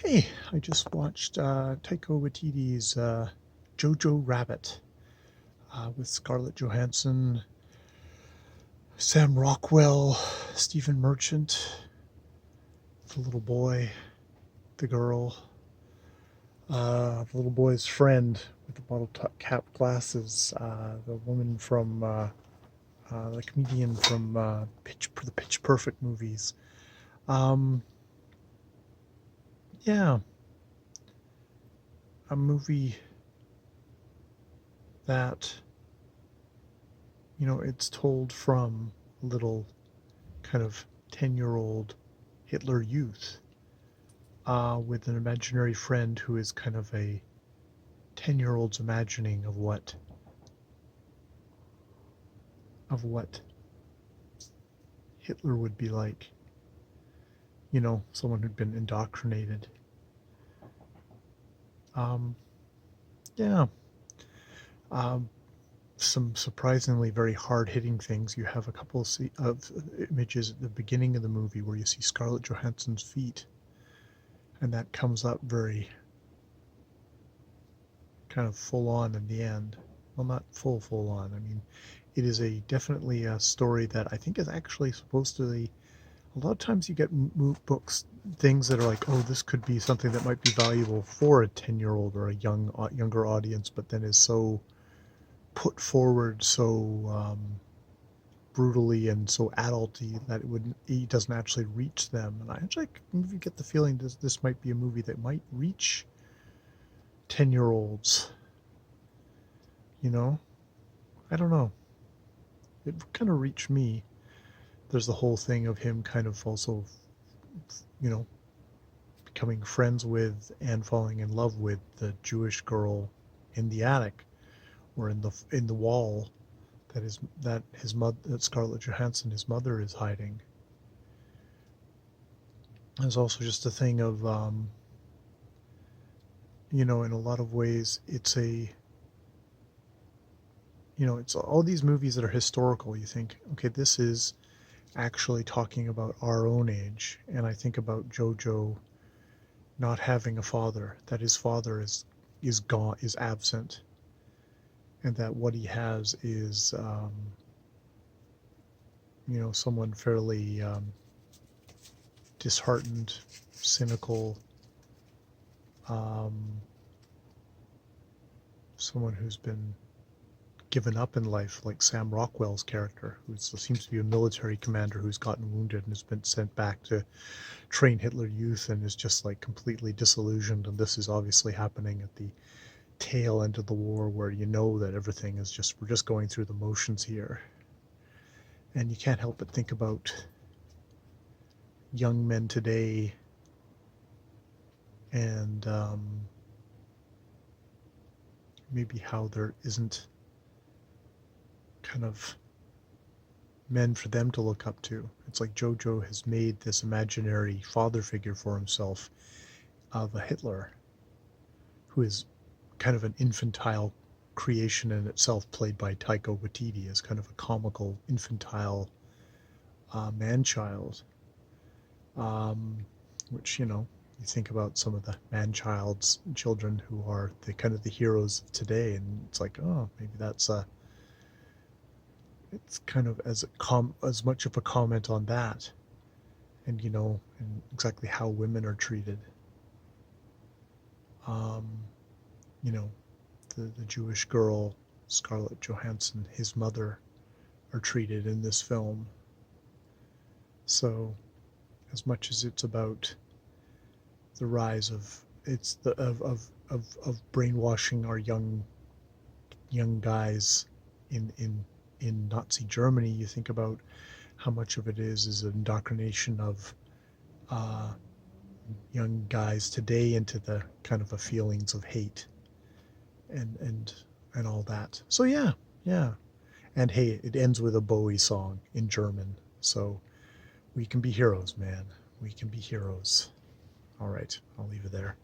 Hey, I just watched Taika Waititi's J Rbbt with Scarlett Johansson, Sam Rockwell, Stephen Merchant, the little boy, the girl, the little boy's friend with the bottle cap glasses, the woman from the comedian from the Pitch Perfect movies. Um, yeah, a movie that it's told from little kind of 10-year-old Hitler Youth with an imaginary friend who is kind of a 10-year-old's imagining of what Hitler would be like. Someone who'd been indoctrinated. Um, yeah. Um, some surprisingly very hard-hitting things. You have a couple of images at the beginning of the movie where you see Scarlett Johansson's feet, and that comes up very kind of full on in the end. Well, not full on. I mean, it is definitely a story that I think is actually supposed to be. A lot of times you get books, things that are like, oh, this could be something that might be valuable for a 10-year-old or a younger audience, but then is so put forward so brutally and so adulty that it doesn't actually reach them. And I actually get the feeling this might be a movie that might reach 10-year-olds. I don't know. It kind of reached me. There's the whole thing of him kind of also, you know, becoming friends with and falling in love with the Jewish girl in the attic or in the wall that Scarlett Johansson, his mother, is hiding. There's also just a thing of in a lot of ways it's all these movies that are historical. You think, okay, this is actually talking about our own age, and I think about Jojo not having a father, that his father is gone, is absent, and that what he has is someone fairly disheartened, cynical, um, someone who's been given up in life, like Sam Rockwell's character, who seems to be a military commander who's gotten wounded and has been sent back to train Hitler Youth and is just like completely disillusioned. And this is obviously happening at the tail end of the war, where that everything is we're just going through the motions here. And you can't help but think about young men today and maybe how there isn't kind of men for them to look up to. It's like Jojo has made this imaginary father figure for himself of a Hitler who is kind of an infantile creation in itself, played by Taika Waititi as kind of a comical, infantile man-child. Which, you think about some of the man-child's children who are the kind of the heroes of today, and it's like, oh, maybe it's kind of as much of a comment on that, and and exactly how women are treated. Um, you know, the Jewish girl, Scarlett Johansson, his mother, are treated in this film. So, as much as it's about the rise of it's the of brainwashing our young guys in Nazi Germany, you think about how much of it is indoctrination of uh, young guys today into the kind of a feelings of hate and all that. So yeah. And hey, it ends with a Bowie song in German. So we can be heroes, man. We can be heroes. All right, I'll leave it there.